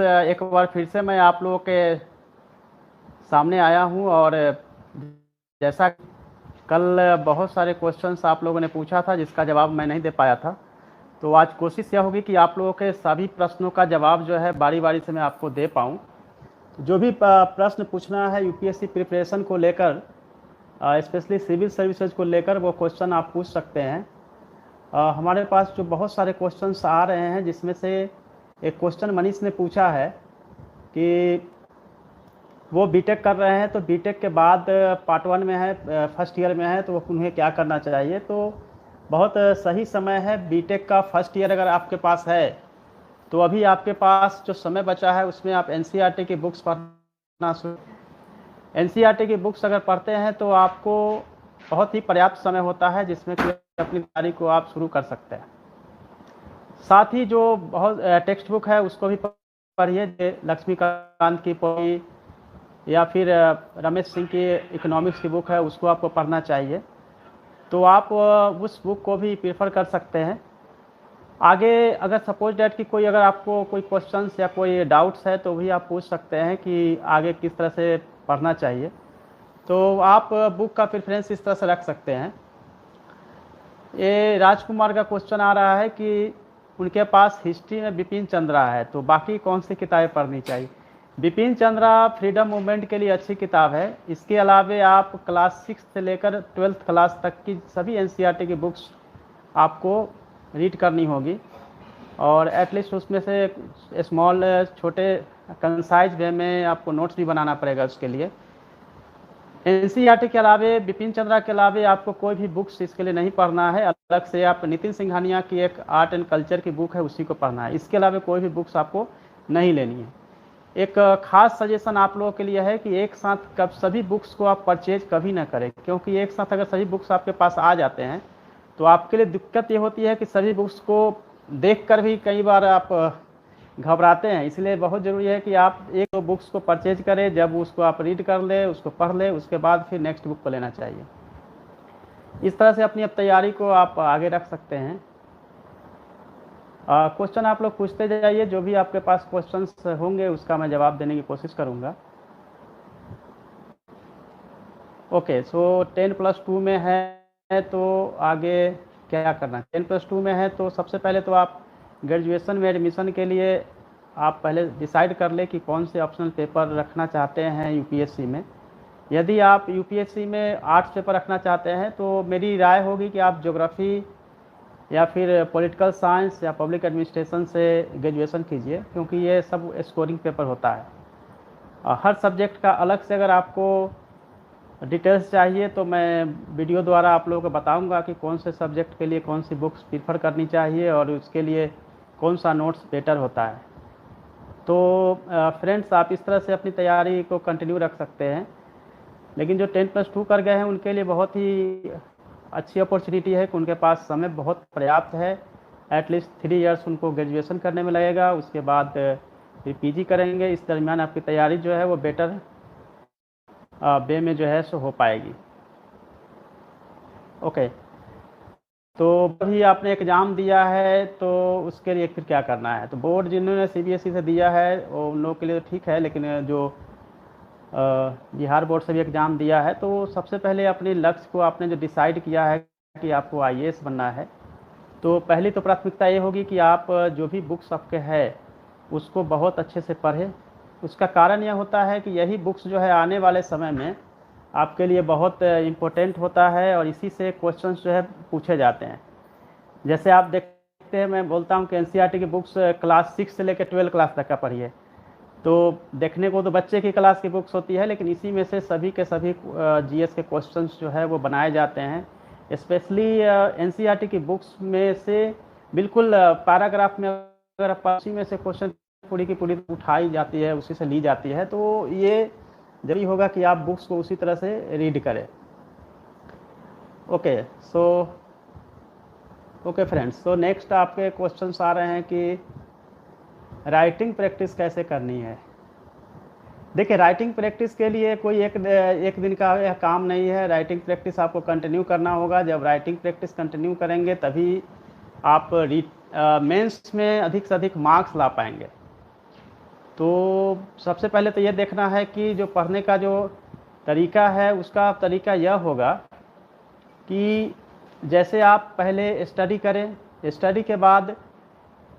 एक बार फिर से मैं आप लोगों के सामने आया हूं और जैसा कल बहुत सारे क्वेश्चंस आप लोगों ने पूछा था जिसका जवाब मैं नहीं दे पाया था, तो आज कोशिश यह होगी कि आप लोगों के सभी प्रश्नों का जवाब जो है बारी बारी से मैं आपको दे पाऊं। जो भी प्रश्न पूछना है यूपीएससी प्रिपरेशन को लेकर, स्पेशली सिविल सर्विसेज को लेकर, वो क्वेश्चन आप पूछ सकते हैं। हमारे पास जो बहुत सारे क्वेश्चंस आ रहे हैं, जिसमें से एक क्वेश्चन मनीष ने पूछा है कि वो बीटेक कर रहे हैं, तो बीटेक के बाद पार्ट 1 में है, फर्स्ट ईयर में है, तो उन्हें क्या करना चाहिए। तो बहुत सही समय है बीटेक का। फर्स्ट ईयर अगर आपके पास है तो अभी आपके पास जो समय बचा है उसमें आप एनसीईआरटी की बुक्स पढ़ना शुरू। एनसीईआरटी की बुक्स अगर पढ़ते हैं तो आपको बहुत ही पर्याप्त समय होता है जिसमें कि अपनी तैयारी को आप शुरू कर सकते हैं। साथ ही जो बहुत टेक्स्ट बुक है उसको भी पढ़िए, लक्ष्मीकांत की पोई या फिर रमेश सिंह की इकोनॉमिक्स की बुक है, उसको आपको पढ़ना चाहिए। तो आप उस बुक को भी प्रेफर कर सकते हैं। आगे अगर सपोज डैट कि कोई अगर आपको कोई क्वेश्चंस या कोई डाउट्स है तो भी आप पूछ सकते हैं कि आगे किस तरह से पढ़ना चाहिए। तो आप बुक का प्रेफरेंस इस तरह से रख सकते हैं। ये राजकुमार का क्वेश्चन आ रहा है कि उनके पास हिस्ट्री में बिपिन चंद्रा है, तो बाकी कौन सी किताबें पढ़नी चाहिए। बिपिन चंद्रा फ्रीडम मूवमेंट के लिए अच्छी किताब है। इसके अलावे आप क्लास 6 से लेकर 12th क्लास तक की सभी एनसीईआरटी की बुक्स आपको रीड करनी होगी और एटलीस्ट उसमें से स्मॉल छोटे कंसाइज वे में आपको नोट्स भी बनाना पड़ेगा। उसके लिए एनसीईआरटी के अलावे, बिपिन चंद्रा के अलावे आपको कोई भी बुक्स इसके लिए नहीं पढ़ना है। अलग से आप नितिन सिंघानिया की एक आर्ट एंड कल्चर की बुक है, उसी को पढ़ना है। इसके अलावा कोई भी बुक्स आपको नहीं लेनी है। एक खास सजेशन आप लोगों के लिए है कि एक साथ कब सभी बुक्स को आप परचेज कभी ना करें, क्योंकि एक साथ अगर सभी बुक्स आपके पास आ जाते हैं तो आपके लिए दिक्कत ये होती है कि सभी बुक्स को देखकर भी कई बार आप घबराते हैं। इसलिए बहुत ज़रूरी है कि आप एक दो बुक्स को परचेज करें, जब उसको आप रीड कर ले, उसको पढ़ ले, उसके बाद फिर नेक्स्ट बुक को लेना चाहिए। इस तरह से अपनी अब तैयारी को आप आगे रख सकते हैं। क्वेश्चन आप लोग पूछते जाइए, जो भी आपके पास क्वेश्चंस होंगे उसका मैं जवाब देने की कोशिश करूंगा। ओके, सो 10+2 में है तो आगे क्या करना है। 10+2 में है तो सबसे पहले तो आप ग्रेजुएशन में एडमिशन के लिए आप पहले डिसाइड कर ले कि कौन से ऑप्शनल पेपर रखना चाहते हैं यूपीएससी में। यदि आप यूपीएससी में आर्ट्स पेपर रखना चाहते हैं तो मेरी राय होगी कि आप ज्योग्राफी या फिर पॉलिटिकल साइंस या पब्लिक एडमिनिस्ट्रेशन से ग्रेजुएशन कीजिए, क्योंकि ये सब स्कोरिंग पेपर होता है। हर सब्जेक्ट का अलग से अगर आपको डिटेल्स चाहिए तो मैं वीडियो द्वारा आप लोगों को बताऊंगा कि कौन से सब्जेक्ट के लिए कौन सी बुक्स प्रीफर करनी चाहिए और उसके लिए कौन सा नोट्स बेटर होता है। तो फ्रेंड्स, आप इस तरह से अपनी तैयारी को कंटिन्यू रख सकते हैं। लेकिन जो 10+2 कर गए हैं उनके लिए बहुत ही अच्छी अपॉर्चुनिटी है कि उनके पास समय बहुत पर्याप्त है। एटलीस्ट 3 इयर्स उनको ग्रेजुएशन करने में लगेगा, उसके बाद फिर पीजी करेंगे। इस दरमियान आपकी तैयारी जो है वो बेटर वे में जो है सो हो पाएगी। ओके, तो अभी आपने एग्ज़ाम दिया है तो उसके लिए फिर क्या करना है। तो बोर्ड जिन्होंने सीबीएसई से दिया है वो उन लोगों के लिए तो ठीक है, लेकिन जो बिहार बोर्ड से भी एग्ज़ाम दिया है तो सबसे पहले अपने लक्ष्य को आपने जो डिसाइड किया है कि आपको आईएएस बनना है, तो पहली तो प्राथमिकता ये होगी कि आप जो भी बुक्स आपके है उसको बहुत अच्छे से पढ़ें। उसका कारण यह होता है कि यही बुक्स जो है आने वाले समय में आपके लिए बहुत इम्पोर्टेंट होता है और इसी से क्वेश्चंस जो है पूछे जाते हैं। जैसे आप देखते हैं, मैं बोलता हूँ कि एनसीईआरटी की बुक्स क्लास 6 से लेकर 12 क्लास तक का पढ़िए, तो देखने को तो बच्चे की क्लास की बुक्स होती है, लेकिन इसी में से सभी के सभी जीएस के क्वेश्चंस जो है वो बनाए जाते हैं। स्पेशली एनसीईआरटी की बुक्स में से बिल्कुल पैराग्राफ में अगर उसी में से क्वेश्चन पूरी की पूरी उठाई जाती है, उसी से ली जाती है, तो ये जरूरी होगा कि आप बुक्स को उसी तरह से रीड करें। ओके, सो ओके फ्रेंड्स, तो नेक्स्ट आपके क्वेश्चंस आ रहे हैं कि राइटिंग प्रैक्टिस कैसे करनी है। देखिए, राइटिंग प्रैक्टिस के लिए कोई एक दिन का यह काम नहीं है। राइटिंग प्रैक्टिस आपको कंटिन्यू करना होगा। जब राइटिंग प्रैक्टिस कंटिन्यू करेंगे तभी आप मेंस में अधिक से अधिक मार्क्स ला पाएंगे। तो सबसे पहले तो ये देखना है कि जो पढ़ने का जो तरीका है उसका तरीका यह होगा कि जैसे आप पहले स्टडी करें, स्टडी के बाद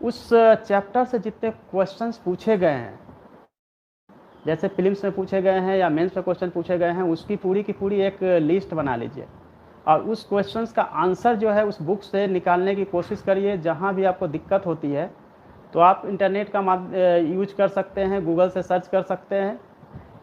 उस चैप्टर से जितने क्वेश्चंस पूछे गए हैं, जैसे फिल्म्स में पूछे गए हैं या मेंस में क्वेश्चन पूछे गए हैं, उसकी पूरी की पूरी एक लिस्ट बना लीजिए और उस क्वेश्चंस का आंसर जो है उस बुक से निकालने की कोशिश करिए। जहाँ भी आपको दिक्कत होती है तो आप इंटरनेट का यूज कर सकते हैं, गूगल से सर्च कर सकते हैं,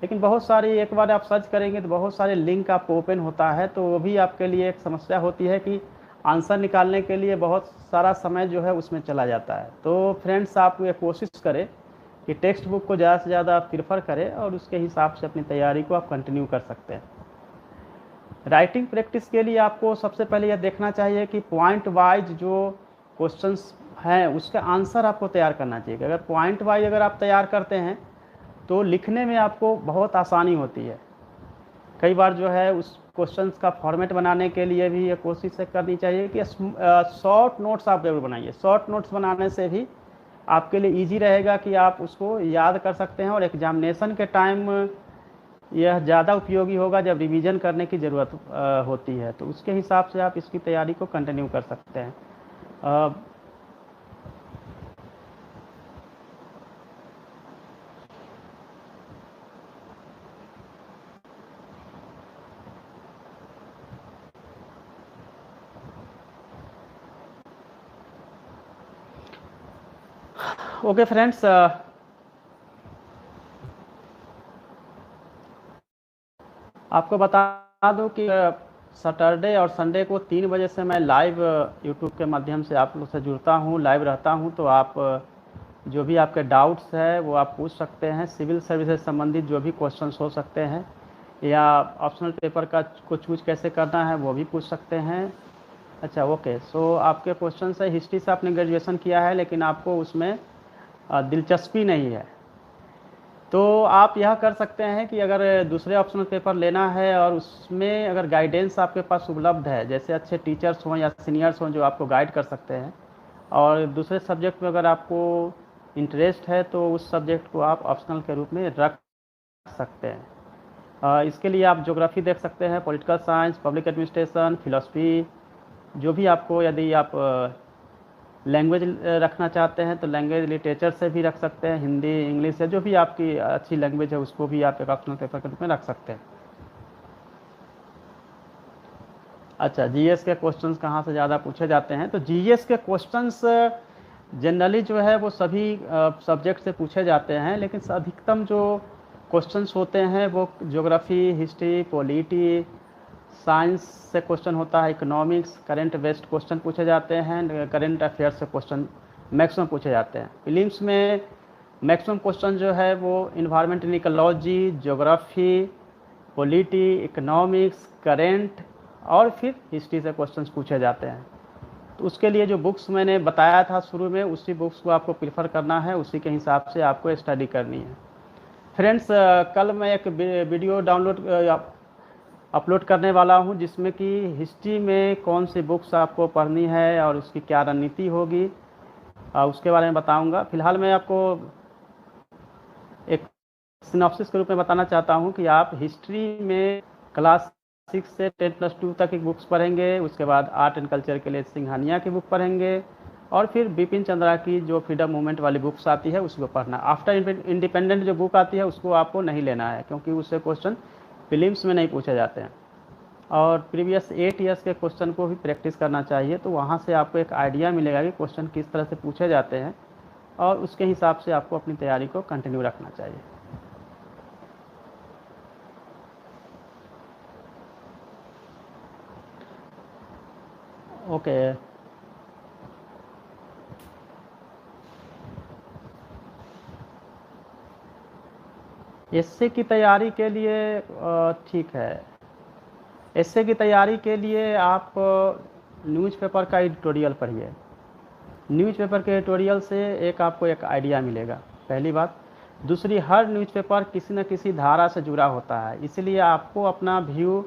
लेकिन बहुत सारी एक बार आप सर्च करेंगे तो बहुत सारे लिंक आपको ओपन होता है, तो वो भी आपके लिए एक समस्या होती है कि आंसर निकालने के लिए बहुत सारा समय जो है उसमें चला जाता है। तो फ्रेंड्स, आप ये कोशिश करें कि टेक्स्ट बुक को ज़्यादा से ज़्यादा प्रीफर करें और उसके हिसाब से अपनी तैयारी को आप कंटिन्यू कर सकते हैं। राइटिंग प्रैक्टिस के लिए आपको सबसे पहले यह देखना चाहिए कि पॉइंट वाइज जो क्वेश्चंस हैं उसका आंसर आपको तैयार करना चाहिए। अगर पॉइंट वाइज अगर आप तैयार करते हैं तो लिखने में आपको बहुत आसानी होती है। कई बार जो है उस क्वेश्चंस का फॉर्मेट बनाने के लिए भी ये कोशिश करनी चाहिए कि शॉर्ट नोट्स आप जरूर बनाइए। शॉर्ट नोट्स बनाने से भी आपके लिए इजी रहेगा कि आप उसको याद कर सकते हैं और एग्जामिनेशन के टाइम यह ज़्यादा उपयोगी होगा जब रिवीजन करने की ज़रूरत होती है। तो उसके हिसाब से आप इसकी तैयारी को कंटिन्यू कर सकते हैं। ओके फ्रेंड्स, आपको बता दूं कि सैटरडे और संडे को 3 बजे से मैं लाइव यूट्यूब के माध्यम से आप लोग से जुड़ता हूं, लाइव रहता हूं। तो आप जो भी आपके डाउट्स है वो आप पूछ सकते हैं। सिविल सर्विस से संबंधित जो भी क्वेश्चंस हो सकते हैं या ऑप्शनल पेपर का को चूज कैसे करना है वो भी पूछ सकते हैं। अच्छा, ओके। सो आपके क्वेश्चन है, हिस्ट्री से आपने ग्रेजुएशन किया है लेकिन आपको उसमें दिलचस्पी नहीं है, तो आप यह कर सकते हैं कि अगर दूसरे ऑप्शनल पेपर लेना है और उसमें अगर गाइडेंस आपके पास उपलब्ध है, जैसे अच्छे टीचर्स हों या सीनियर्स हों जो आपको गाइड कर सकते हैं, और दूसरे सब्जेक्ट में अगर आपको इंटरेस्ट है तो उस सब्जेक्ट को आप ऑप्शनल के रूप में रख सकते हैं। इसके लिए आप ज्योग्राफी देख सकते हैं, political science, public administration, philosophy, जो भी आपको, यदि आप लैंग्वेज रखना चाहते हैं तो लैंग्वेज लिटरेचर से भी रख सकते हैं, हिंदी, इंग्लिश या जो भी आपकी अच्छी लैंग्वेज है उसको भी आप एक ऑप्शनल पेपर के रूप में रख सकते हैं। अच्छा, जीएस के क्वेश्चंस कहाँ से ज़्यादा पूछे जाते हैं? तो जीएस के क्वेश्चंस जनरली जो है वो सभी सब्जेक्ट से पूछे जाते हैं, लेकिन अधिकतम जो क्वेश्चंस होते हैं वो ज्योग्राफी, हिस्ट्री, पॉलिटी, साइंस से क्वेश्चन होता है, इकोनॉमिक्स, करंट बेस्ड क्वेश्चन पूछे जाते हैं, करंट अफेयर्स से क्वेश्चन मैक्सिमम पूछे जाते हैं। फिलिम्स में मैक्सिमम क्वेश्चन जो है वो environmental ecology, geography, polity, economics, current और फिर हिस्ट्री से क्वेश्चंस पूछे जाते हैं। तो उसके लिए जो बुक्स मैंने बताया था शुरू में, उसी बुक्स को आपको प्रीफर करना है, उसी के हिसाब से आपको स्टडी करनी है। फ्रेंड्स, कल मैं एक वीडियो अपलोड करने वाला हूं जिसमें कि हिस्ट्री में कौन सी बुक्स आपको पढ़नी है और उसकी क्या रणनीति होगी उसके बारे में बताऊंगा। फिलहाल मैं आपको एक सिनॉप्सिस के रूप में बताना चाहता हूं कि आप हिस्ट्री में क्लास 6 से 10+2 तक की बुक्स पढ़ेंगे, उसके बाद आर्ट एंड कल्चर के लिए सिंघानिया की बुक पढ़ेंगे और फिर बिपिन चंद्रा की जो फ्रीडम मूवमेंट वाली बुक्स आती है उसको पढ़ना। आफ्टर इंडिपेंडेंट जो बुक आती है उसको आपको नहीं लेना है, क्योंकि उससे क्वेश्चन फिलिम्स में नहीं पूछे जाते हैं। और प्रीवियस 8 ईयर्स के क्वेश्चन को भी प्रैक्टिस करना चाहिए, तो वहाँ से आपको एक आइडिया मिलेगा कि क्वेश्चन किस तरह से पूछे जाते हैं और उसके हिसाब से आपको अपनी तैयारी को कंटिन्यू रखना चाहिए। ओके, एसए की तैयारी के लिए ठीक है, एसए की तैयारी के लिए आप न्यूज़पेपर का एडिटोरियल पढ़िए। न्यूज़पेपर के एडिटोरियल से आपको एक आइडिया मिलेगा, पहली बात। दूसरी, हर न्यूज़पेपर किसी न किसी धारा से जुड़ा होता है, इसलिए आपको अपना व्यू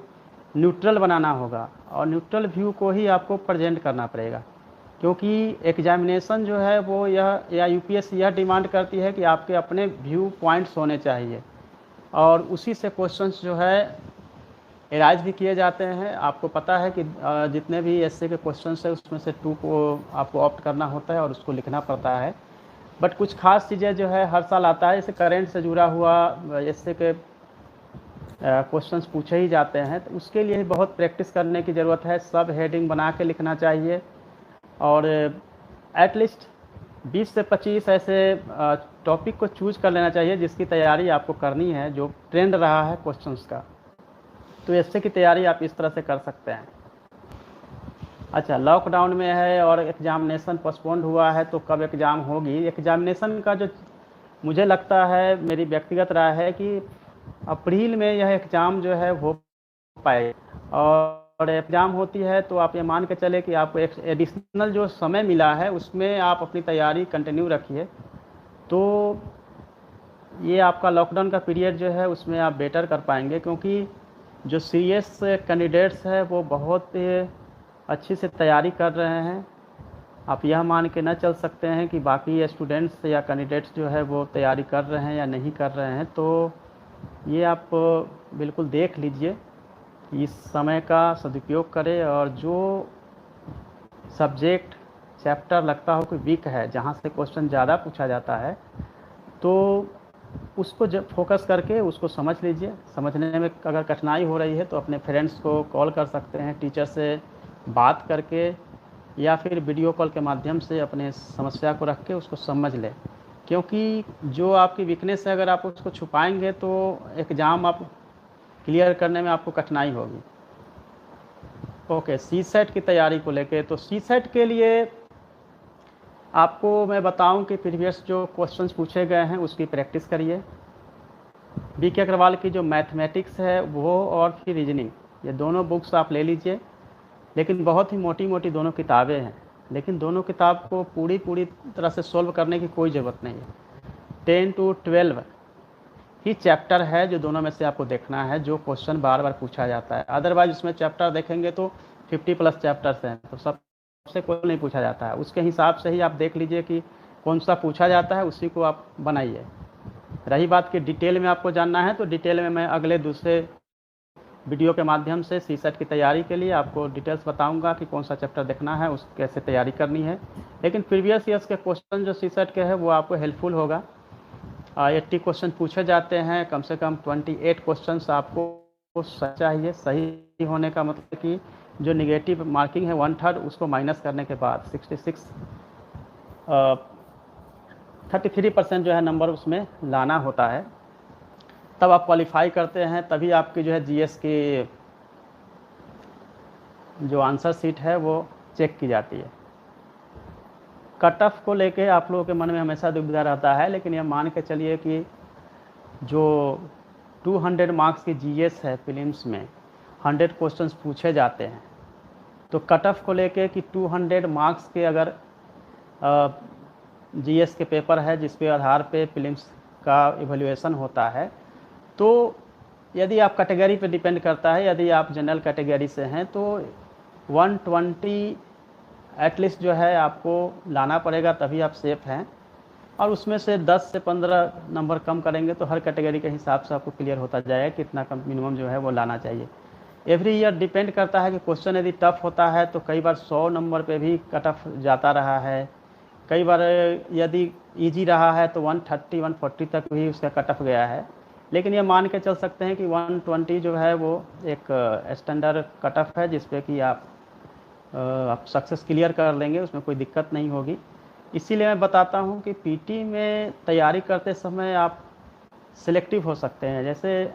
न्यूट्रल बनाना होगा और न्यूट्रल व्यू को ही आपको प्रेजेंट करना पड़ेगा। क्योंकि एग्जामिनेशन जो है वो यह या यूपीएससी यह डिमांड करती है कि आपके अपने व्यू पॉइंट्स होने चाहिए और उसी से क्वेश्चंस जो है एराइज भी किए जाते हैं। आपको पता है कि जितने भी एसए के क्वेश्चंस है उसमें से 2 को आपको ऑप्ट करना होता है और उसको लिखना पड़ता है। बट कुछ खास चीज़ें जो है हर साल आता है, जैसे करेंट से जुड़ा हुआ एसए के क्वेश्चंस पूछे ही जाते हैं, तो उसके लिए बहुत प्रैक्टिस करने की ज़रूरत है। सब हेडिंग बना के लिखना चाहिए और एटलीस्ट 20 से 25 ऐसे टॉपिक को चूज कर लेना चाहिए जिसकी तैयारी आपको करनी है, जो ट्रेंड रहा है क्वेश्चंस का। तो एसए की तैयारी आप इस तरह से कर सकते हैं। अच्छा, लॉकडाउन में है और एग्जामिनेशन पोस्टपोन्ड हुआ है, तो कब एग्ज़ाम होगी? एग्जामिनेशन का जो मुझे लगता है, मेरी व्यक्तिगत राय है कि अप्रैल में यह एग्ज़ाम जो है हो पाए। और एग्ज़ाम होती है तो आप ये मान के चले कि आपको एक एडिशनल जो समय मिला है उसमें आप अपनी तैयारी कंटिन्यू रखिए, तो ये आपका लॉकडाउन का पीरियड जो है उसमें आप बेटर कर पाएंगे। क्योंकि जो सीरियस कैंडिडेट्स हैं वो बहुत अच्छी से तैयारी कर रहे हैं। आप यह मान के न चल सकते हैं कि बाकी स्टूडेंट्स या कैंडिडेट्स जो है वो तैयारी कर रहे हैं या नहीं कर रहे हैं। तो ये आप बिल्कुल देख लीजिए, इस समय का सदुपयोग करें और जो सब्जेक्ट चैप्टर लगता हो कि वीक है, जहाँ से क्वेश्चन ज़्यादा पूछा जाता है, तो उसको जब फोकस करके उसको समझ लीजिए। समझने में अगर कठिनाई हो रही है तो अपने फ्रेंड्स को कॉल कर सकते हैं, टीचर से बात करके या फिर वीडियो कॉल के माध्यम से अपने समस्या को रख के उसको समझ लें। क्योंकि जो आपकी वीकनेस है अगर आप उसको छुपाएंगे तो एग्ज़ाम आप क्लियर करने में आपको कठिनाई होगी। ओके, सीसेट की तैयारी को लेके, तो सीसेट के लिए आपको मैं बताऊं कि प्रीवियस जो क्वेश्चंस पूछे गए हैं उसकी प्रैक्टिस करिए। बीके अग्रवाल की जो मैथमेटिक्स है वो और फिर रीजनिंग, ये दोनों बुक्स आप ले लीजिए। लेकिन बहुत ही मोटी मोटी दोनों किताबें हैं, लेकिन दोनों किताब को पूरी तरह से सॉल्व करने की कोई ज़रूरत नहीं है। 10 to 12 ही चैप्टर है जो दोनों में से आपको देखना है, जो क्वेश्चन बार बार पूछा जाता है। अदरवाइज उसमें चैप्टर देखेंगे तो 50+ चैप्टर्स हैं, तो सबसे कोई नहीं पूछा जाता है। उसके हिसाब से ही आप देख लीजिए कि कौन सा पूछा जाता है, उसी को आप बनाइए। रही बात कि डिटेल में आपको जानना है, तो डिटेल में मैं अगले दूसरे वीडियो के माध्यम से सीसेट की तैयारी के लिए आपको डिटेल्स बताऊंगा कि कौन सा चैप्टर देखना है, उस कैसे तैयारी करनी है। लेकिन प्रीवियस ईयर्स के क्वेश्चन जो सीसेट के हैं वो आपको हेल्पफुल होगा। 80 क्वेश्चन पूछे जाते हैं, कम से कम 28 क्वेश्चंस आपको चाहिए। सही होने का मतलब कि जो निगेटिव मार्किंग है 1/3 उसको माइनस करने के बाद 33% जो है नंबर उसमें लाना होता है, तब आप क्वालिफाई करते हैं। तभी आपकी जो है जीएस की जो आंसर शीट है वो चेक की जाती है। कट ऑफ को लेके आप लोगों के मन में हमेशा दुविधा रहता है, लेकिन ये मान के चलिए कि जो 200 मार्क्स की जीएस है प्रीलिम्स में 100 क्वेश्चंस पूछे जाते हैं, तो कट ऑफ को लेके कि 200 मार्क्स के अगर जीएस के पेपर है जिसके आधार पे प्रीलिम्स का इवैल्यूएशन होता है, तो यदि आप कैटेगरी पे डिपेंड करता है, यदि आप जनरल कैटेगरी से हैं तो 120 एटलीस्ट जो है आपको लाना पड़ेगा, तभी आप सेफ हैं। और उसमें से 10 से 15 नंबर कम करेंगे तो हर कैटेगरी के हिसाब से आपको क्लियर होता जाएगा कितना कम मिनिमम जो है वो लाना चाहिए। एवरी ईयर डिपेंड करता है कि क्वेश्चन यदि टफ होता है तो कई बार 100 नंबर पे भी कट ऑफ जाता रहा है, कई बार यदि इजी रहा है तो 130 140 तक भी उसका कट ऑफ गया है। लेकिन ये मान के चल सकते हैं कि 120 जो है वो एक स्टैंडर्ड कट ऑफ है जिस पे कि आप सक्सेस क्लियर कर लेंगे, उसमें कोई दिक्कत नहीं होगी। इसीलिए मैं बताता हूँ कि पीटी में तैयारी करते समय आप सिलेक्टिव हो सकते हैं, जैसे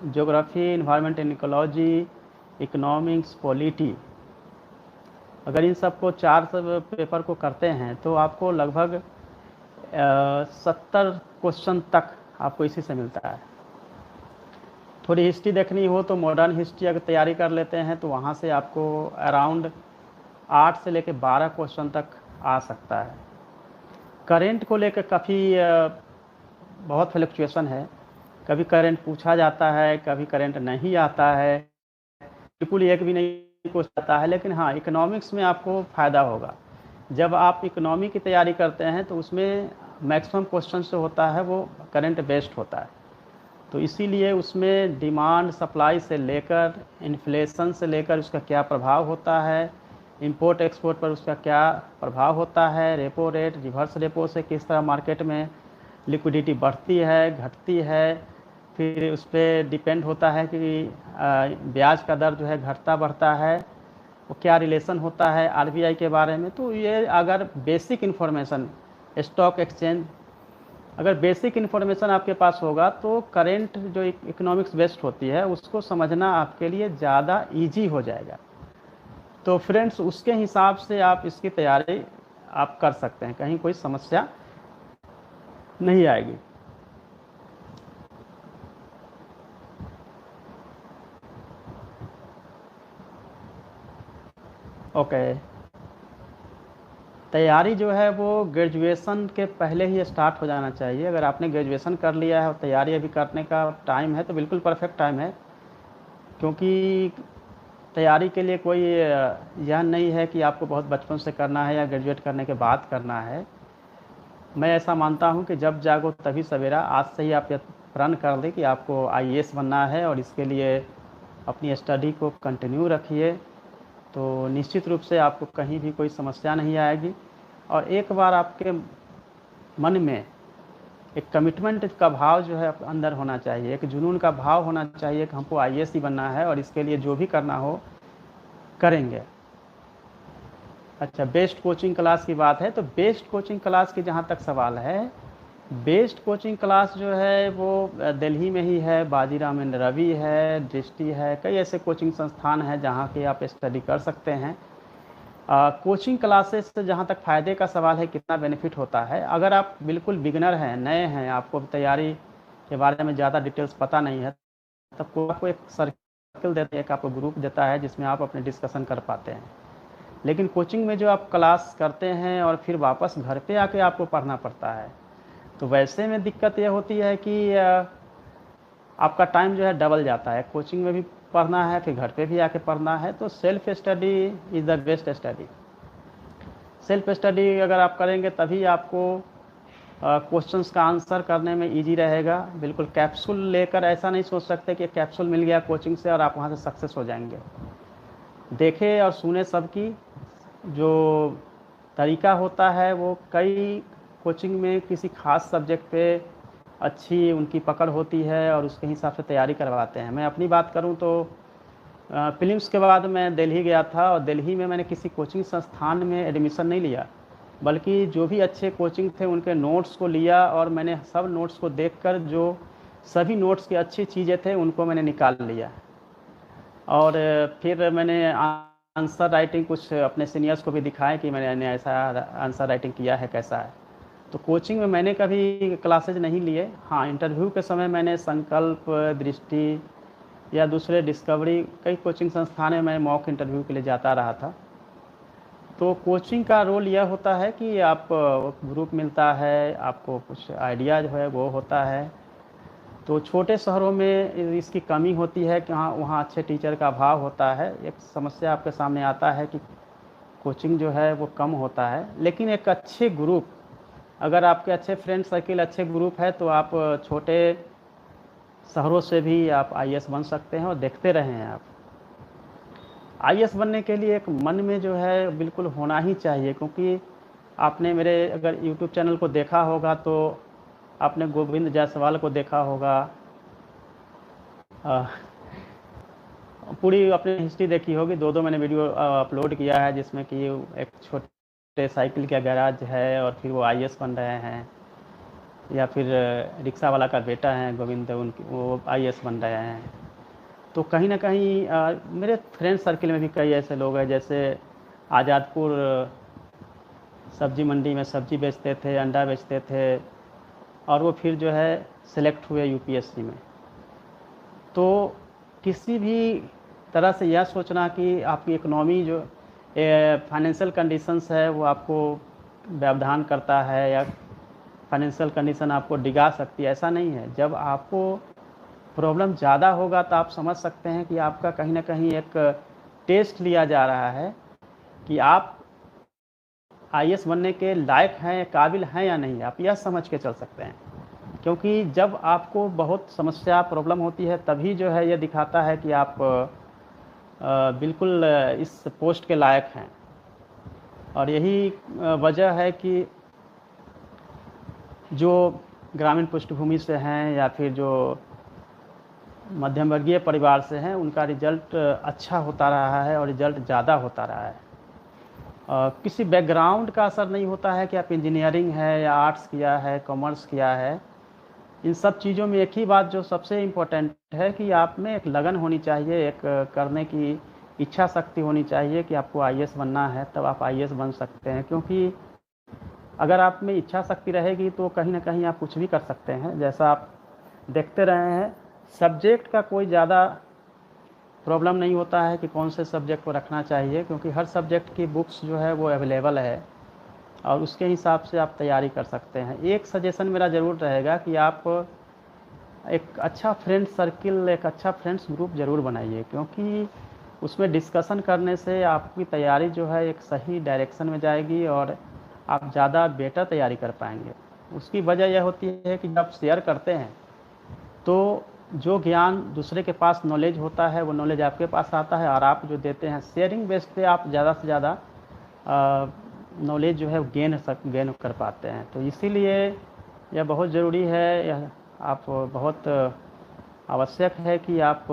geography, environment and ecology, economics, polity. अगर इन सबको 4 पेपर को करते हैं तो आपको लगभग 70 क्वेश्चन तक आपको इसी से मिलता है। थोड़ी हिस्ट्री देखनी हो तो मॉडर्न हिस्ट्री अगर तैयारी कर लेते हैं तो वहाँ से आपको अराउंड 8 से लेकर 12 क्वेश्चन तक आ सकता है। करेंट को लेकर काफ़ी बहुत फ्लक्चुएशन है, कभी करेंट पूछा जाता है, कभी करेंट नहीं आता है, बिल्कुल एक भी नहीं पूछा जाता है। लेकिन हाँ, इकोनॉमिक्स में आपको फ़ायदा होगा जब आप इकोनॉमी की तैयारी करते हैं तो उसमें मैक्सिमम क्वेश्चन जो होता है वो करंट बेस्ड होता है। तो इसीलिए उसमें डिमांड सप्लाई से लेकर इन्फ्लेशन से लेकर उसका क्या प्रभाव होता है, इंपोर्ट एक्सपोर्ट पर उसका क्या प्रभाव होता है, रेपो रेट रिवर्स रेपो से किस तरह मार्केट में लिक्विडिटी बढ़ती है घटती है, फिर उस पर डिपेंड होता है कि ब्याज का दर जो है घटता बढ़ता है, वो क्या रिलेशन होता है आरबीआई के बारे में। तो ये अगर बेसिक इन्फॉर्मेशन स्टॉक एक्सचेंज, अगर बेसिक इन्फॉर्मेशन आपके पास होगा तो करेंट जो इकोनॉमिक्स बेस्ड होती है उसको समझना आपके लिए ज़्यादा इजी हो जाएगा। तो फ्रेंड्स उसके हिसाब से आप इसकी तैयारी आप कर सकते हैं, कहीं कोई समस्या नहीं आएगी। ओके, तैयारी जो है वो ग्रेजुएशन के पहले ही स्टार्ट हो जाना चाहिए। अगर आपने ग्रेजुएशन कर लिया है और तैयारी अभी करने का टाइम है तो बिल्कुल परफेक्ट टाइम है, क्योंकि तैयारी के लिए कोई यह नहीं है कि आपको बहुत बचपन से करना है या ग्रेजुएट करने के बाद करना है। मैं ऐसा मानता हूं कि जब जागो तभी सवेरा। आज से ही आप यह प्रण कर दें कि आपको आईएएस बनना है और इसके लिए अपनी स्टडी को कंटिन्यू रखिए, तो निश्चित रूप से आपको कहीं भी कोई समस्या नहीं आएगी। और एक बार आपके मन में एक कमिटमेंट का भाव जो है अंदर होना चाहिए, एक जुनून का भाव होना चाहिए कि हमको आईएएस ही बनना है और इसके लिए जो भी करना हो करेंगे। अच्छा, बेस्ट कोचिंग क्लास की बात है तो बेस्ट कोचिंग क्लास की जहाँ तक सवाल है, बेस्ट कोचिंग क्लास जो है वो दिल्ली में ही है, बाजीराव एंड रवि है, दृष्टि है, कई ऐसे कोचिंग संस्थान हैं जहाँ के आप स्टडी कर सकते हैं। कोचिंग क्लासेस से जहाँ तक फ़ायदे का सवाल है कितना बेनिफिट होता है, अगर आप बिल्कुल बिगनर हैं, नए हैं, आपको तैयारी के बारे में ज़्यादा डिटेल्स पता नहीं है, तब आपको एक सर्कल देते हैं, एक आपको ग्रुप देता है जिसमें आप अपने डिस्कशन कर पाते हैं। लेकिन कोचिंग में जो आप क्लास करते हैं और फिर वापस घर पे आके आपको पढ़ना पड़ता है, तो वैसे में दिक्कत यह होती है कि आपका टाइम जो है डबल जाता है। कोचिंग में भी पढ़ना है फिर घर पे भी आके पढ़ना है, तो self study is the best study. Self study अगर आप करेंगे तभी आपको क्वेश्चंस का आंसर करने में इजी रहेगा। बिल्कुल कैप्सूल लेकर ऐसा नहीं सोच सकते कि कैप्सूल मिल गया कोचिंग से और आप वहाँ से सक्सेस हो जाएंगे। देखे और सुने सबकी जो तरीका होता है वो कई कोचिंग में किसी खास सब्जेक्ट पे अच्छी उनकी पकड़ होती है और उसके हिसाब से तैयारी करवाते हैं। मैं अपनी बात करूं तो प्रीलिम्स के बाद मैं दिल्ली गया था और दिल्ली में मैंने किसी कोचिंग संस्थान में एडमिशन नहीं लिया, बल्कि जो भी अच्छे कोचिंग थे उनके नोट्स को लिया और मैंने सब नोट्स को देखकर जो सभी नोट्स की अच्छी चीज़ें थे उनको मैंने निकाल लिया और फिर मैंने आंसर राइटिंग कुछ अपने सीनियर्स को भी दिखाया कि मैंने ऐसा आंसर राइटिंग किया है, कैसा है। तो कोचिंग में मैंने कभी क्लासेज नहीं लिए। हाँ, इंटरव्यू के समय मैंने संकल्प, दृष्टि या दूसरे डिस्कवरी, कई कोचिंग संस्थान में मैं मॉक इंटरव्यू के लिए जाता रहा था। तो कोचिंग का रोल यह होता है कि आप ग्रुप मिलता है, आपको कुछ आइडिया जो है वो होता है। तो छोटे शहरों में इसकी कमी होती है कि हाँ वहाँ अच्छे टीचर का अभाव होता है। एक समस्या आपके सामने आता है कि कोचिंग जो है वो कम होता है, लेकिन एक अच्छे ग्रुप, अगर आपके अच्छे फ्रेंड सर्किल, अच्छे ग्रुप है तो आप छोटे शहरों से भी आप आईएएस बन सकते हैं। और देखते रहे हैं आप आईएएस बनने के लिए एक मन में जो है बिल्कुल होना ही चाहिए, क्योंकि आपने मेरे अगर यूट्यूब चैनल को देखा होगा तो आपने गोविंद जायसवाल को देखा होगा, पूरी अपनी हिस्ट्री देखी होगी। दो मैंने वीडियो अपलोड किया है जिसमें कि एक छोटे साइकिल का गैराज है और फिर वो आईएएस बन रहे हैं, या फिर रिक्शा वाला का बेटा है गोविंद, उनकी वो आईएएस बन रहे हैं। तो कहीं ना कहीं मेरे फ्रेंड सर्किल में भी कई ऐसे लोग हैं, जैसे आज़ादपुर सब्जी मंडी में सब्जी बेचते थे, अंडा बेचते थे और वो फिर जो है सेलेक्ट हुए यूपीएससी में। तो किसी भी तरह से यह सोचना कि आपकी इकोनॉमी जो फाइनेंशियल कंडीशंस है वो आपको व्यवधान करता है या फाइनेंशियल कंडीशन आपको डिगा सकती है, ऐसा नहीं है। जब आपको प्रॉब्लम ज़्यादा होगा तो आप समझ सकते हैं कि आपका कहीं ना कहीं एक टेस्ट लिया जा रहा है कि आप आईएएस बनने के लायक हैं, काबिल हैं या नहीं, आप यह समझ के चल सकते हैं। क्योंकि जब आपको बहुत समस्या प्रॉब्लम होती है तभी जो है ये दिखाता है कि आप बिल्कुल इस पोस्ट के लायक हैं। और यही वजह है कि जो ग्रामीण पृष्ठभूमि से हैं या फिर जो मध्यम वर्गीय परिवार से हैं उनका रिजल्ट अच्छा होता रहा है और रिजल्ट ज़्यादा होता रहा है। किसी बैकग्राउंड का असर नहीं होता है कि आप इंजीनियरिंग है या आर्ट्स किया है, कॉमर्स किया है। इन सब चीज़ों में एक ही बात जो सबसे इम्पोर्टेंट है कि आप में एक लगन होनी चाहिए, एक करने की इच्छा शक्ति होनी चाहिए कि आपको आईएएस बनना है, तब आप आईएएस बन सकते हैं। क्योंकि अगर आप में इच्छा शक्ति रहेगी तो कहीं ना कहीं आप कुछ भी कर सकते हैं। जैसा आप देखते रहे हैं, सब्जेक्ट का कोई ज़्यादा प्रॉब्लम नहीं होता है कि कौन से सब्जेक्ट को रखना चाहिए, क्योंकि हर सब्जेक्ट की बुक्स जो है वो अवेलेबल है और उसके हिसाब से आप तैयारी कर सकते हैं। एक सजेशन मेरा ज़रूर रहेगा कि आप एक अच्छा फ्रेंड सर्किल, एक अच्छा फ्रेंड्स ग्रुप ज़रूर बनाइए, क्योंकि उसमें डिस्कशन करने से आपकी तैयारी जो है एक सही डायरेक्शन में जाएगी और आप ज़्यादा बेटर तैयारी कर पाएंगे। उसकी वजह यह होती है कि जब शेयर करते हैं तो जो ज्ञान दूसरे के पास नॉलेज होता है वो नॉलेज आपके पास आता है और आप जो देते हैं शेयरिंग बेस पे आप ज़्यादा से ज़्यादा नॉलेज जो है गेन कर पाते हैं। तो इसीलिए यह बहुत ज़रूरी है, यह आप बहुत आवश्यक है कि आप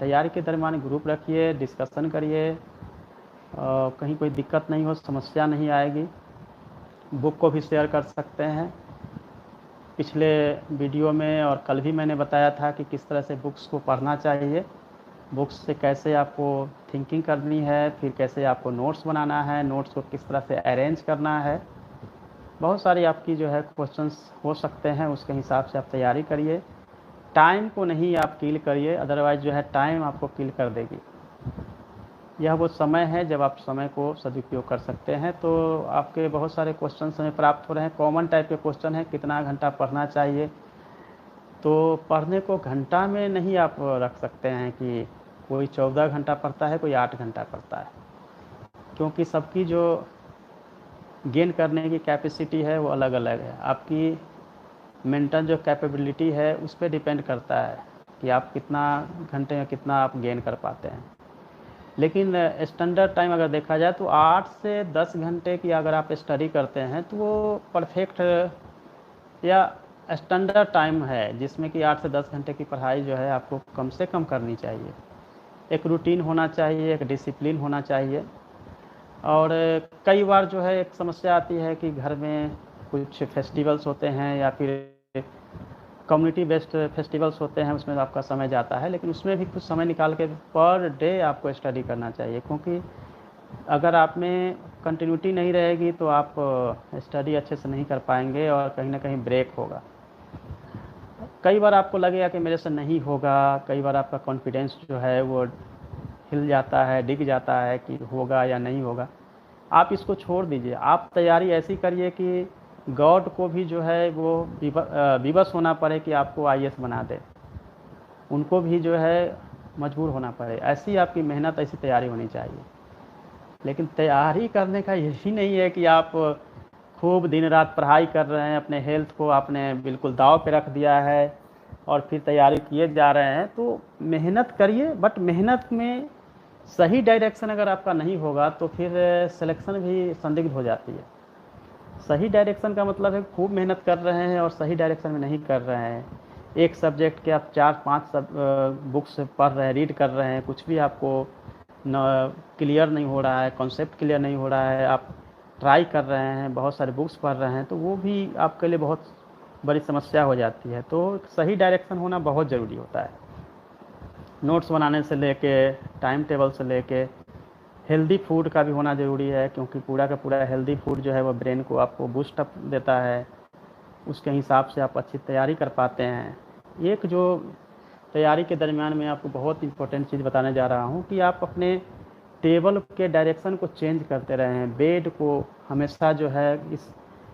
तैयारी के दरमियान ग्रुप रखिए, डिस्कशन करिए, कहीं कोई दिक्कत नहीं हो, समस्या नहीं आएगी। बुक को भी शेयर कर सकते हैं। पिछले वीडियो में और कल भी मैंने बताया था कि किस तरह से बुक्स को पढ़ना चाहिए, बुक्स से कैसे आपको थिंकिंग करनी है, फिर कैसे आपको नोट्स बनाना है, नोट्स को किस तरह से अरेंज करना है। बहुत सारी आपकी जो है क्वेश्चंस हो सकते हैं, उसके हिसाब से आप तैयारी करिए। टाइम को नहीं आप किल करिए, अदरवाइज जो है टाइम आपको किल कर देगी। यह वो समय है जब आप समय को सदुपयोग कर सकते हैं। तो आपके बहुत सारे क्वेश्चन हमें प्राप्त हो रहे हैं, कॉमन टाइप के क्वेश्चन हैं, कितना घंटा पढ़ना चाहिए। तो पढ़ने को घंटा में नहीं आप रख सकते हैं कि कोई 14 घंटा पढ़ता है, कोई 8 घंटा पढ़ता है, क्योंकि सबकी जो गेन करने की कैपेसिटी है वो अलग अलग है। आपकी मेंटल जो कैपेबिलिटी है उस पर डिपेंड करता है कि आप कितना घंटे में कितना आप गेन कर पाते हैं। लेकिन स्टैंडर्ड टाइम अगर देखा जाए तो 8 से 10 घंटे की अगर आप स्टडी करते हैं तो वो परफेक्ट या स्टैंडर्ड टाइम है, जिसमें कि 8 से 10 घंटे की पढ़ाई जो है आपको कम से कम करनी चाहिए। एक रूटीन होना चाहिए, एक डिसिप्लिन होना चाहिए। और कई बार जो है एक समस्या आती है कि घर में कुछ फेस्टिवल्स होते हैं या फिर कम्युनिटी बेस्ड फेस्टिवल्स होते हैं, उसमें आपका समय जाता है, लेकिन उसमें भी कुछ समय निकाल के पर डे आपको स्टडी करना चाहिए। क्योंकि अगर आप में कंटिन्यूटी नहीं रहेगी तो आप स्टडी अच्छे से नहीं कर पाएंगे और कहीं ना कहीं ब्रेक होगा। कई बार आपको लगेगा कि मेरे से नहीं होगा, कई बार आपका कॉन्फिडेंस जो है वो हिल जाता है, डिग जाता है कि होगा या नहीं होगा। आप इसको छोड़ दीजिए, आप तैयारी ऐसी करिए कि गॉड को भी जो है वो विवश होना पड़े कि आपको आईएएस बना दे, उनको भी जो है मजबूर होना पड़े। ऐसी आपकी मेहनत, ऐसी तैयारी होनी चाहिए। लेकिन तैयारी करने का यही नहीं है कि आप खूब दिन रात पढ़ाई कर रहे हैं, अपने हेल्थ को आपने बिल्कुल दांव पे रख दिया है और फिर तैयारी किए जा रहे हैं। तो मेहनत करिए, बट मेहनत में सही डायरेक्शन अगर आपका नहीं होगा तो फिर सिलेक्शन भी संदिग्ध हो जाती है। सही डायरेक्शन का मतलब है खूब मेहनत कर रहे हैं और सही डायरेक्शन में नहीं कर रहे हैं। एक सब्जेक्ट के आप 4-5 बुक्स पढ़ रहे हैं, रीड कर रहे हैं, कुछ भी आपको क्लियर नहीं हो रहा है, कॉन्सेप्ट क्लियर नहीं हो रहा है, आप ट्राई कर रहे हैं, बहुत सारे बुक्स पढ़ रहे हैं, तो वो भी आपके लिए बहुत बड़ी समस्या हो जाती है। तो सही डायरेक्शन होना बहुत ज़रूरी होता है। नोट्स बनाने से लेके, टाइम टेबल से लेके, हेल्दी फूड का भी होना ज़रूरी है, क्योंकि पूरा का पूरा हेल्दी फूड जो है वो ब्रेन को आपको बूस्ट अप देता है। उसके हिसाब से आप अच्छी तैयारी कर पाते हैं। एक जो तैयारी के दरमियान में आपको बहुत इंपॉर्टेंट चीज़ बताने जा रहा हूँ कि आप अपने टेबल के डायरेक्शन को चेंज करते रहें। बेड को हमेशा जो है इस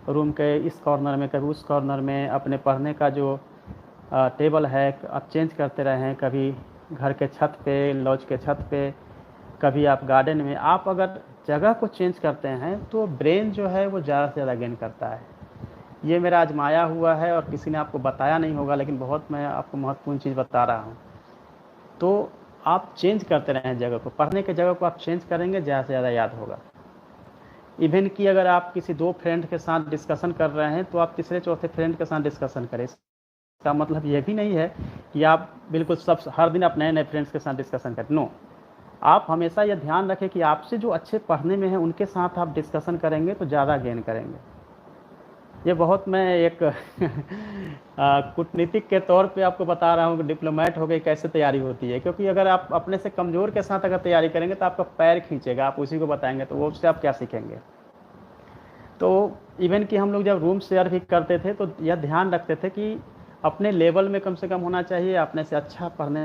रूम के इस कॉर्नर में, कभी उस कॉर्नर में, अपने पढ़ने का जो टेबल है आप चेंज करते रहें। कभी घर के छत पे, लॉज के छत पे, कभी आप गार्डन में, आप अगर जगह को चेंज करते हैं तो ब्रेन जो है वो ज़्यादा से ज़्यादा गेन करता है। ये मेरा आजमाया हुआ है और किसी ने आपको बताया नहीं होगा, लेकिन बहुत मैं आपको महत्वपूर्ण चीज़ बता रहा हूँ। तो आप चेंज करते रहें जगह को, पढ़ने की जगह को आप चेंज करेंगे, ज़्यादा से ज़्यादा याद होगा। इवन कि अगर आप किसी 2 फ्रेंड के साथ डिस्कशन कर रहे हैं तो आप तीसरे चौथे फ्रेंड के साथ डिस्कशन करें। इसका मतलब ये भी नहीं है कि आप बिल्कुल सब हर दिन आप नए नए फ्रेंड्स के साथ डिस्कशन करें, नो। आप हमेशा यह ध्यान रखें कि आपसे जो अच्छे पढ़ने में हैं उनके साथ आप डिस्कशन करेंगे तो ज़्यादा गेन करेंगे। ये बहुत मैं एक कूटनीतिक के तौर पे आपको बता रहा हूँ कि डिप्लोमेट हो गई कैसे तैयारी होती है, क्योंकि अगर आप अपने से कमज़ोर के साथ अगर तैयारी करेंगे तो आपका पैर खींचेगा, आप उसी को बताएंगे तो वो उससे आप क्या सीखेंगे। तो इवन कि हम लोग जब रूम शेयर भी करते थे तो यह ध्यान रखते थे कि अपने लेवल में कम से कम होना चाहिए, अपने से अच्छा पढ़ने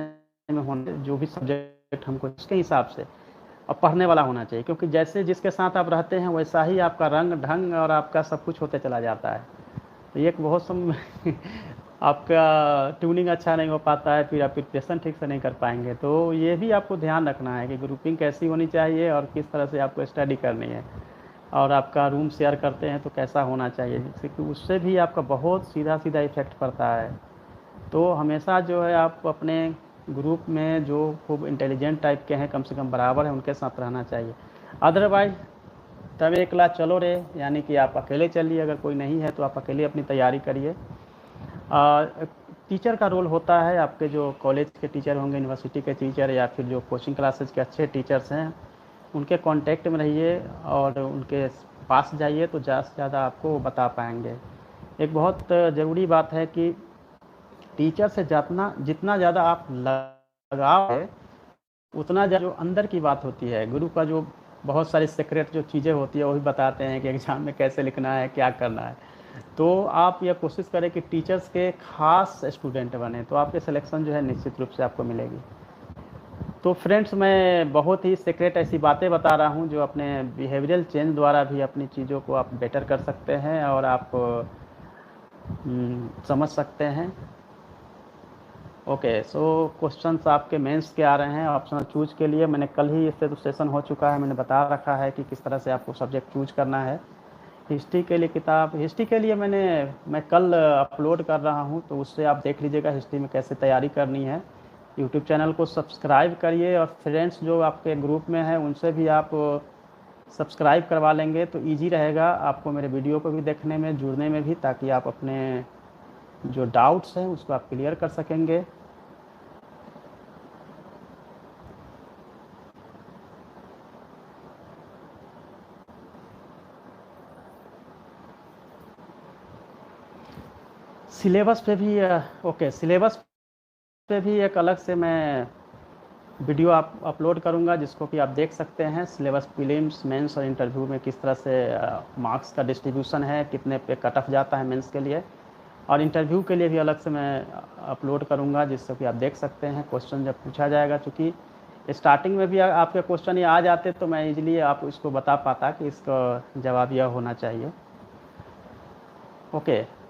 में होना, जो भी सब्जेक्ट हमको उसके हिसाब से और पढ़ने वाला होना चाहिए, क्योंकि जैसे जिसके साथ आप रहते हैं वैसा ही आपका रंग ढंग और आपका सब कुछ होते चला जाता है। तो ये एक बहुत सम आपका ट्यूनिंग अच्छा नहीं हो पाता है, फिर आप प्रिपरेशन ठीक से नहीं कर पाएंगे। तो ये भी आपको ध्यान रखना है कि ग्रुपिंग कैसी होनी चाहिए और किस तरह से आपको स्टडी करनी है, और आपका रूम शेयर करते हैं तो कैसा होना चाहिए, जिससे कि उससे भी आपका बहुत सीधा सीधा इफेक्ट पड़ता है। तो हमेशा जो है आप अपने ग्रुप में जो खूब इंटेलिजेंट टाइप के हैं, कम से कम बराबर है, उनके साथ रहना चाहिए। अदरवाइज तब एक क्लास चलो रे, यानी कि आप अकेले चलिए, अगर कोई नहीं है तो आप अकेले अपनी तैयारी करिए। टीचर का रोल होता है, आपके जो कॉलेज के टीचर होंगे, यूनिवर्सिटी के टीचर, या फिर जो कोचिंग क्लासेज के अच्छे टीचर्स हैं, उनके कांटेक्ट में रहिए और उनके पास जाइए तो ज़्यादा से ज़्यादा आपको बता पाएंगे। एक बहुत ज़रूरी बात है कि टीचर से जितना ज़्यादा आप लगाव है, उतना जो अंदर की बात होती है, गुरु का जो बहुत सारी सीक्रेट जो चीज़ें होती है वही बताते हैं कि एग्ज़ाम में कैसे लिखना है, क्या करना है। तो आप यह कोशिश करें कि टीचर्स के खास स्टूडेंट बने, तो आपके सिलेक्शन जो है निश्चित रूप से आपको मिलेगी। तो फ्रेंड्स, मैं बहुत ही सीक्रेट ऐसी बातें बता रहा हूँ जो अपने बिहेवियरल चेंज द्वारा भी अपनी चीज़ों को आप बेटर कर सकते हैं और आप समझ सकते हैं। ओके, सो क्वेश्चंस आपके मेंस के आ रहे हैं ऑप्शनल चूज के लिए। मैंने कल ही इससे तो सेशन हो चुका है, मैंने बता रखा है कि किस तरह से आपको सब्जेक्ट चूज करना है। हिस्ट्री के लिए हिस्ट्री के लिए मैं कल अपलोड कर रहा हूँ, तो उससे आप देख लीजिएगा हिस्ट्री में कैसे तैयारी करनी है। यूट्यूब चैनल को सब्सक्राइब करिए और फ्रेंड्स जो आपके ग्रुप में हैं उनसे भी आप सब्सक्राइब करवा लेंगे तो ईजी रहेगा आपको मेरे वीडियो को भी देखने में, जुड़ने में भी, ताकि आप अपने जो डाउट्स हैं उसको आप क्लियर कर सकेंगे। सिलेबस पे भी ओके, सिलेबस पे भी एक अलग से मैं वीडियो आप अपलोड करूंगा, जिसको कि आप देख सकते हैं। सिलेबस प्रीलिम्स, मेंस और इंटरव्यू में किस तरह से मार्क्स का डिस्ट्रीब्यूशन है, कितने पे कट ऑफ जाता है मेंस के लिए, और इंटरव्यू के लिए भी अलग से मैं अपलोड करूंगा, जिससे कि आप देख सकते हैं क्वेश्चन जब पूछा जाएगा। चूँकि स्टार्टिंग में भी आपके क्वेश्चन ये आ जाते तो मैं इजीली आप इसको बता पाता कि इसका जवाब यह होना चाहिए। ओके।